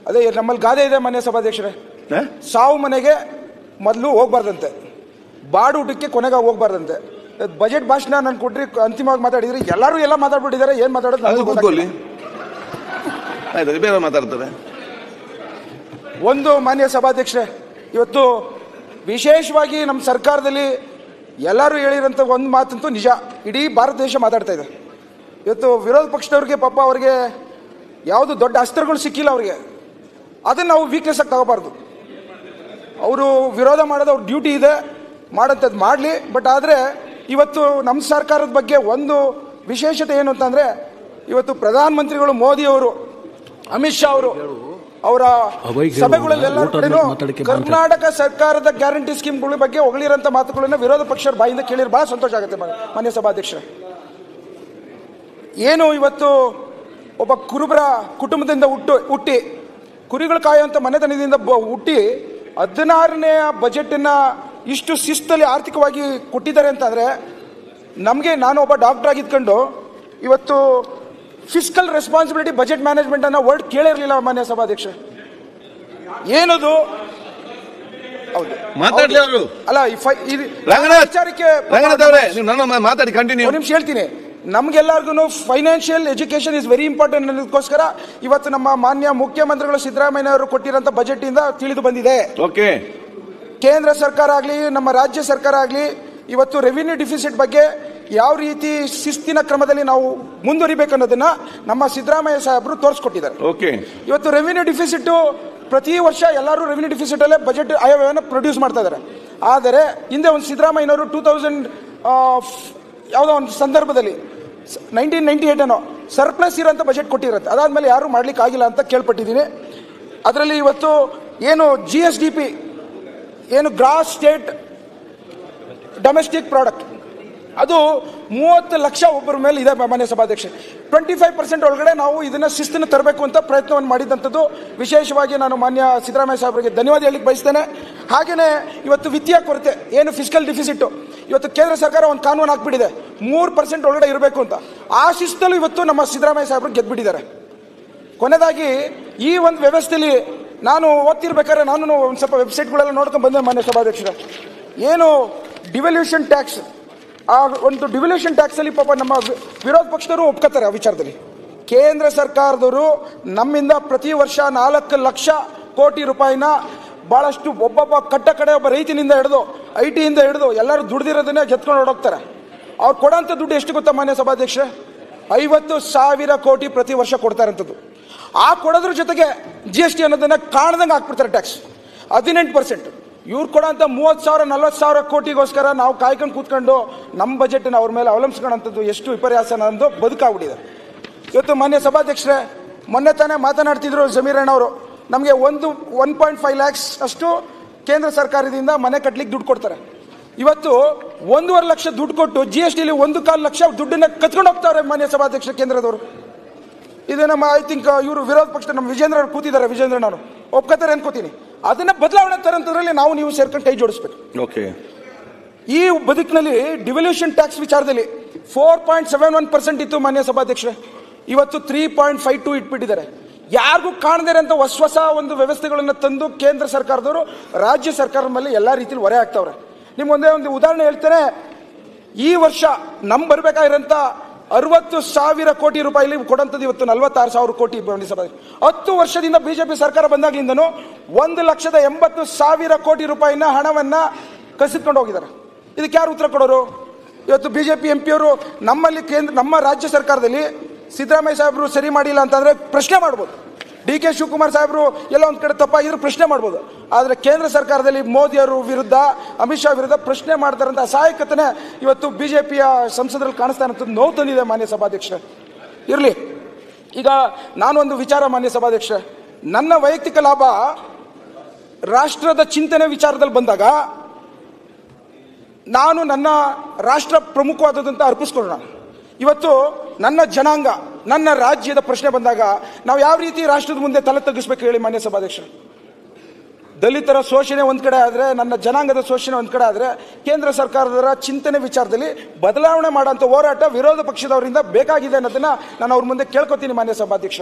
ಅದೇ ನಮ್ಮಲ್ಲಿ ಗಾದೆ ಇದೆ ಮಾನ್ಯ ಸಭಾಧ್ಯಕ್ಷರೇ, ಸಾವು ಮನೆಗೆ ಮೊದಲು ಹೋಗ್ಬಾರ್ದಂತೆ, ಬಾಡೂಟಕ್ಕೆ ಕೊನೆಗೆ ಹೋಗ್ಬಾರ್ದಂತೆ. ಬಜೆಟ್ ಭಾಷಣ ನಾನು ಕೊಟ್ರಿ, ಅಂತಿಮವಾಗಿ ಮಾತಾಡಿದ್ರಿ, ಎಲ್ಲರೂ ಎಲ್ಲ ಮಾತಾಡ್ಬಿಟ್ಟಿದ್ದಾರೆ. ಏನ್ ಮಾತಾಡೋದು ಬೇರೆ ಮಾತಾಡ್ತಾರೆ. ಒಂದು ಮಾನ್ಯ ಸಭಾಧ್ಯಕ್ಷರೇ, ಇವತ್ತು ವಿಶೇಷವಾಗಿ ನಮ್ಮ ಸರ್ಕಾರದಲ್ಲಿ ಎಲ್ಲರೂ ಹೇಳಿರೋಂಥ ಒಂದು ಮಾತಂತೂ ನಿಜ, ಇಡೀ ಭಾರತ ದೇಶ ಮಾತಾಡ್ತಾ ಇದೆ. ಇವತ್ತು ವಿರೋಧ ಪಕ್ಷದವ್ರಿಗೆ ಪಾಪ ಅವ್ರಿಗೆ ಯಾವುದು ದೊಡ್ಡ ಅಸ್ತ್ರಗಳು ಸಿಕ್ಕಿಲ್ಲ ಅವ್ರಿಗೆ, ಅದನ್ನು ನಾವು ವೀಕ್ನೆಸ್ ಆಗಿ ತಗೋಬಾರ್ದು. ಅವರು ವಿರೋಧ ಮಾಡೋದು ಅವ್ರ ಡ್ಯೂಟಿ ಇದೆ, ಮಾಡೋಂಥದ್ದು ಮಾಡಲಿ. ಬಟ್ ಆದರೆ ಇವತ್ತು ನಮ್ಮ ಸರ್ಕಾರದ ಬಗ್ಗೆ ಒಂದು ವಿಶೇಷತೆ ಏನು ಅಂತಂದರೆ, ಇವತ್ತು ಪ್ರಧಾನಮಂತ್ರಿಗಳು ಮೋದಿ ಅವರು, ಅಮಿತ್ ಶಾ ಅವರು ಅವರ ಸಭೆಗಳಲ್ಲೆಲ್ಲ ಕರ್ನಾಟಕ ಸರ್ಕಾರದ ಗ್ಯಾರಂಟಿ ಸ್ಕೀಮ್ಗಳ ಬಗ್ಗೆ ಹೊಗಳಿರೋಂಥ ಮಾತುಗಳನ್ನ ವಿರೋಧ ಪಕ್ಷದ ಬಾಯಿಂದ ಕೇಳಿದ್ರೆ ಬಹಳ ಸಂತೋಷ ಆಗುತ್ತೆ ಮಾನ್ಯ ಸಭಾಧ್ಯಕ್ಷರೇ. ಏನು ಇವತ್ತು ಒಬ್ಬ ಕುರುಬರ ಕುಟುಂಬದಿಂದ ಹುಟ್ಟಿ ಕುರಿಗಳು ಕಾಯುವಂಥ ಮನೆತನದಿಂದ ಹುಟ್ಟಿ 16ನೇ ಬಜೆಟನ್ನು ಇಷ್ಟು ಶಿಸ್ತಲ್ಲಿ ಆರ್ಥಿಕವಾಗಿ ಕೊಟ್ಟಿದ್ದಾರೆ ಅಂತಂದರೆ, ನಮಗೆ ನಾನು ಒಬ್ಬ ಡಾಕ್ಟರ್ ಆಗಿದ್ಕೊಂಡು ಇವತ್ತು ಫಿಸ್ಕಲ್ ರೆಸ್ಪಾನ್ಸಿಬಿಲಿಟಿ ಬಜೆಟ್ ಮ್ಯಾನೇಜ್ಮೆಂಟ್ ಅನ್ನೋ ವರ್ಡ್ ಕೇಳಿರಲಿಲ್ಲ ಮಾನ್ಯ ಸಭಾಧ್ಯಕ್ಷ. ಏನದು ಅಲ್ಲ ವಿಚಾರಕ್ಕೆ ನಿಮಿಷ ಹೇಳ್ತೀನಿ. ನಮ್ಗೆಲ್ಲರಿಗೂ financial education is very important ಅನ್ನೋದಕ್ಕೋಸ್ಕರ ಇವತ್ತು ನಮ್ಮ ಮಾನ್ಯ ಮುಖ್ಯಮಂತ್ರಿಗಳು ಸಿದ್ದರಾಮಯ್ಯ ಅವರು ಕೊಟ್ಟಿರೋಂಥ ಬಜೆಟ್ ಇಂದ ತಿಳಿದು ಬಂದಿದೆ. ಕೇಂದ್ರ ಸರ್ಕಾರ ಆಗಲಿ ನಮ್ಮ ರಾಜ್ಯ ಸರ್ಕಾರ ಆಗಲಿ ಇವತ್ತು ರೆವಿನ್ಯೂ ಡಿಫಿಸಿಟ್ ಬಗ್ಗೆ ಯಾವ ರೀತಿ ಶಿಸ್ತಿನ ಕ್ರಮದಲ್ಲಿ ನಾವು ಮುಂದುವರಿಬೇಕು ಅನ್ನೋದನ್ನ ನಮ್ಮ ಸಿದ್ದರಾಮಯ್ಯ ಸಾಹೇಬರು ತೋರಿಸ್ಕೊಟ್ಟಿದ್ದಾರೆ. ಇವತ್ತು ರೆವಿನ್ಯೂ ಡಿಫಿಸಿಟ್ ಪ್ರತಿ ವರ್ಷ ಎಲ್ಲರೂ ರೆವಿನ್ಯೂ ಡಿಫಿಸಿಟ್ ಅಲ್ಲೇ ಬಜೆಟ್ ಆಯವ್ಯಯವನ್ನು ಪ್ರೊಡ್ಯೂಸ್ ಮಾಡ್ತಾ ಇದ್ದಾರೆ. ಆದರೆ ಹಿಂದೆ ಒಂದು ಸಿದ್ದರಾಮಯ್ಯನವರು 2000 ಯಾವುದೋ ಒಂದು ಸಂದರ್ಭದಲ್ಲಿ 1998 ಏನೋ ಸರ್ಪ್ಲಸ್ ಇರೋಂಥ ಬಜೆಟ್ ಕೊಟ್ಟಿರುತ್ತೆ. ಅದಾದ್ಮೇಲೆ ಯಾರು ಮಾಡ್ಲಿಕ್ಕೆ ಆಗಿಲ್ಲ ಅಂತ ಕೇಳ್ಪಟ್ಟಿದ್ದೀನಿ. ಅದರಲ್ಲಿ ಇವತ್ತು ಏನು GSDP ಏನು ಗ್ರಾಸ್ ಸ್ಟೇಟ್ ಡೊಮೆಸ್ಟಿಕ್ ಪ್ರಾಡಕ್ಟ್ ಅದು 30 ಲಕ್ಷ ಒಬ್ಬರ ಮೇಲೆ ಇದೆ ಮಾನ್ಯ ಸಭಾಧ್ಯಕ್ಷ. 25% ಒಳಗಡೆ ನಾವು ಇದನ್ನ ಶಿಸ್ತನ್ನು ತರಬೇಕು ಅಂತ ಪ್ರಯತ್ನವನ್ನು ಮಾಡಿದಂಥದ್ದು ವಿಶೇಷವಾಗಿ ನಾನು ಮಾನ್ಯ ಸಿದ್ದರಾಮಯ್ಯ ಸಾಹೇಬರಿಗೆ ಧನ್ಯವಾದ ಹೇಳಲಿಕ್ಕೆ ಬಯಸ್ತೇನೆ. ಹಾಗೆಯೇ ಇವತ್ತು ವಿತ್ತೀಯ ಕೊರತೆ ಏನು ಫಿಸ್ಕಲ್ ಡಿಫಿಸಿಟ್ ಇವತ್ತು ಕೇಂದ್ರ ಸರ್ಕಾರ ಒಂದು ಕಾನೂನು ಹಾಕ್ಬಿಟ್ಟಿದೆ 3% ಒಳಗಡೆ ಇರಬೇಕು ಅಂತ. ಆ ಶಿಸ್ತಲ್ಲೂ ಇವತ್ತು ನಮ್ಮ ಸಿದ್ದರಾಮಯ್ಯ ಸಾಹೇಬರು ಗೆದ್ದುಬಿಟ್ಟಿದ್ದಾರೆ. ಕೊನೆಯದಾಗಿ ಈ ಒಂದು ವ್ಯವಸ್ಥೆಯಲ್ಲಿ ನಾನು ಓದ್ತಿರ್ಬೇಕಾದ್ರೆ ನಾನು ಒಂದು ಸ್ವಲ್ಪ ವೆಬ್ಸೈಟ್ಗಳೆಲ್ಲ ನೋಡ್ಕೊಂಡು ಬಂದೆ ಮಾನ್ಯ ಸಭಾಧ್ಯಕ್ಷರ. ಏನು ಡಿವಲ್ಯೂಷನ್ ಟ್ಯಾಕ್ಸ್, ಆ ಒಂದು ಡಿವಲ್ಯೂಷನ್ ಟ್ಯಾಕ್ಸ್ ಅಲ್ಲಿ ಪಾಪ ನಮ್ಮ ವಿರೋಧ ಪಕ್ಷದವರು ಒಪ್ಕೋತಾರೆ. ಆ ವಿಚಾರದಲ್ಲಿ ಕೇಂದ್ರ ಸರ್ಕಾರದವರು ನಮ್ಮಿಂದ ಪ್ರತಿ ವರ್ಷ 4 ಲಕ್ಷ ಕೋಟಿ ರೂಪಾಯಿನ ಬಹಳಷ್ಟು ಒಬ್ಬೊಬ್ಬ ಕಟ್ಟ ಕಡೆ ಒಬ್ಬ ರೈತನಿಂದ ಹಿಡಿದು IT ಹಿಡಿದು ಎಲ್ಲರೂ ದುಡ್ದಿರೋದನ್ನೇ ಗೆತ್ಕೊಂಡು ಹೊರಡೋಗ್ತಾರೆ. ಅವ್ರು ಕೊಡೋಂಥ ದುಡ್ಡು ಎಷ್ಟು ಗೊತ್ತಾ ಮಾನ್ಯ ಸಭಾಧ್ಯಕ್ಷ? 50,000 ಕೋಟಿ ಪ್ರತಿ ವರ್ಷ ಕೊಡ್ತಾರಂಥದ್ದು. ಆ ಕೊಡೋದ್ರ ಜೊತೆಗೆ GST ಅನ್ನೋದನ್ನ ಕಾಣದಂಗೆ ಹಾಕ್ಬಿಡ್ತಾರೆ ಟ್ಯಾಕ್ಸ್ 18%. ಇವ್ರು ಕೊಡೋಂಥ 30,000 40,000 ಕೋಟಿಗೋಸ್ಕರ ನಾವು ಕಾಯ್ಕೊಂಡು ಕೂತ್ಕೊಂಡು ನಮ್ಮ ಬಜೆಟ್ನ ಅವ್ರ ಮೇಲೆ ಅವಲಂಬಿಸ್ಕೊಳ್ಳೋಂಥದ್ದು ಎಷ್ಟು ವಿಪರ್ಯಾಸ ಅನ್ನೋದು ಬದುಕಾಗ್ಬಿಟ್ಟಿದೆ. ಇವತ್ತು ಮಾನ್ಯ ಸಭಾಧ್ಯಕ್ಷರೇ, ಮೊನ್ನೆ ತಾನೇ ಮಾತನಾಡ್ತಿದ್ರು ಜಮೀರಣ್ಣ ಅವರು, ನಮಗೆ 1.5 lakhs ಅಷ್ಟು ಕೇಂದ್ರ ಸರ್ಕಾರದಿಂದ ಮನೆ ಕಟ್ಟಲಿಕ್ಕೆ ದುಡ್ಡು ಕೊಡ್ತಾರೆ. ಇವತ್ತು 1.5 ಲಕ್ಷ ದುಡ್ಡು ಕೊಟ್ಟು GSTಲಿ 1.25 ಲಕ್ಷ ದುಡ್ಡನ್ನ ಕತ್ಕೊಂಡು ಹೋಗ್ತಾರೆ ಮಾನ್ಯ ಸಭಾಧ್ಯಕ್ಷ ಕೇಂದ್ರದವರು. ಇದು ನಮ್ಮ ಐ ಥಿಂಕ್ ಇವರು ವಿರೋಧ ಪಕ್ಷ ನಮ್ಮ ವಿಜೇಂದ್ರ ಅವರು ಕೂತಿದ್ದಾರೆ, ವಿಜೇಂದ್ರ ನಾನು ಒಪ್ಕೋತಾರೆ ಅನ್ಕೋತೀನಿ. ಅದನ್ನ ಬದಲಾವಣೆ ತರಂತದ್ರಲ್ಲಿ ನಾವು ನೀವು ಸೇರ್ಕೊಂಡು ಕೈ ಜೋಡಿಸ್ಬೇಕು. ಈ ಬದುಕಿನಲ್ಲಿ ಡಿವಲ್ಯೂಷನ್ ಟ್ಯಾಕ್ಸ್ ವಿಚಾರದಲ್ಲಿ 4.71% ಇತ್ತು ಮಾನ್ಯ ಸಭಾಧ್ಯಕ್ಷರೇ, ಇವತ್ತು 3.52 ಇಟ್ಬಿಟ್ಟಿದ್ದಾರೆ. ಯಾರಿಗೂ ಕಾಣದೇ ಇರೋಂಥ ಹೊಸ ಒಂದು ವ್ಯವಸ್ಥೆಗಳನ್ನು ತಂದು ಕೇಂದ್ರ ಸರ್ಕಾರದವರು ರಾಜ್ಯ ಸರ್ಕಾರದ ಮೇಲೆ ಎಲ್ಲಾ ರೀತಿಯಲ್ಲಿ ಹೊರೆ ಹಾಕ್ತವ್ರೆ. ನಿಮ್ಗೊಂದೇ ಒಂದು ಉದಾಹರಣೆ ಹೇಳ್ತೇನೆ. ಈ ವರ್ಷ ನಮ್ ಬರ್ಬೇಕಾಗಿರೋಂಥ 60,000 ಕೋಟಿ ರೂಪಾಯಿ ಕೊಡಂತದ್ದು ಇವತ್ತು 46,000 ಕೋಟಿ. 10 ವರ್ಷದಿಂದ ಬಿಜೆಪಿ ಸರ್ಕಾರ ಬಂದಾಗ್ಲಿಂದನು 1,80,000 ಕೋಟಿ ರೂಪಾಯಿನ ಹಣವನ್ನ ಕಸಿದ್ಕೊಂಡು ಹೋಗಿದ್ದಾರೆ. ಇದಕ್ಕೆ ಯಾರು ಉತ್ತರ ಕೊಡೋರು? ಇವತ್ತು ಬಿಜೆಪಿ MP ಅವರು ನಮ್ಮಲ್ಲಿ ನಮ್ಮ ರಾಜ್ಯ ಸರ್ಕಾರದಲ್ಲಿ ಸಿದ್ದರಾಮಯ್ಯ ಸಾಹೇಬರು ಸರಿ ಮಾಡಿಲ್ಲ ಅಂತಂದ್ರೆ ಪ್ರಶ್ನೆ ಮಾಡ್ಬೋದು, DK ಶಿವಕುಮಾರ್ ಸಾಹೇಬರು ಎಲ್ಲ ಒಂದ್ ಕಡೆ ತಪ್ಪಾಗಿದ್ರು ಪ್ರಶ್ನೆ ಮಾಡ್ಬೋದು. ಆದ್ರೆ ಕೇಂದ್ರ ಸರ್ಕಾರದಲ್ಲಿ ಮೋದಿಯವರು ವಿರುದ್ಧ ಅಮಿತ್ ಶಾ ವಿರುದ್ಧ ಪ್ರಶ್ನೆ ಮಾಡ್ತಾರಂತ ಅಸಹಾಯಕತೆ ಇವತ್ತು ಬಿಜೆಪಿಯ ಸಂಸದರಲ್ಲಿ ಕಾಣಿಸ್ತಾ ಇರೋದು ನೋವು ತಂದಿದೆ ಮಾನ್ಯ ಸಭಾಧ್ಯಕ್ಷ. ಇರ್ಲಿ, ಈಗ ನಾನೊಂದು ವಿಚಾರ ಮಾನ್ಯ ಸಭಾಧ್ಯಕ್ಷ, ನನ್ನ ವೈಯಕ್ತಿಕ ಲಾಭ ರಾಷ್ಟ್ರದ ಚಿಂತನೆ ವಿಚಾರದಲ್ಲಿ ಬಂದಾಗ ನಾನು ನನ್ನ ರಾಷ್ಟ್ರ ಪ್ರಮುಖವಾದದಂತ ಅರ್ಪಿಸ್ಕೊಳ್ಳೋಣ. ಇವತ್ತು ನನ್ನ ಜನಾಂಗ ನನ್ನ ರಾಜ್ಯದ ಪ್ರಶ್ನೆ ಬಂದಾಗ ನಾವು ಯಾವ ರೀತಿ ರಾಷ್ಟ್ರದ ಮುಂದೆ ತಲೆ ತಗ್ಗಿಸ್ಬೇಕು ಹೇಳಿ ಮಾನ್ಯ ಸಭಾಧ್ಯಕ್ಷ? ದಲಿತರ ಶೋಷಣೆ ಒಂದ್ ಕಡೆ ಆದ್ರೆ, ನನ್ನ ಜನಾಂಗದ ಶೋಷಣೆ ಒಂದ್ ಕಡೆ ಆದ್ರೆ, ಕೇಂದ್ರ ಸರ್ಕಾರದ ಚಿಂತನೆ ವಿಚಾರದಲ್ಲಿ ಬದಲಾವಣೆ ಮಾಡುವಂತ ಹೋರಾಟ ವಿರೋಧ ಪಕ್ಷದವರಿಂದ ಬೇಕಾಗಿದೆ ಅನ್ನೋದನ್ನ ನಾನು ಅವ್ರ ಮುಂದೆ ಕೇಳ್ಕೊತೀನಿ ಮಾನ್ಯ ಸಭಾಧ್ಯಕ್ಷ.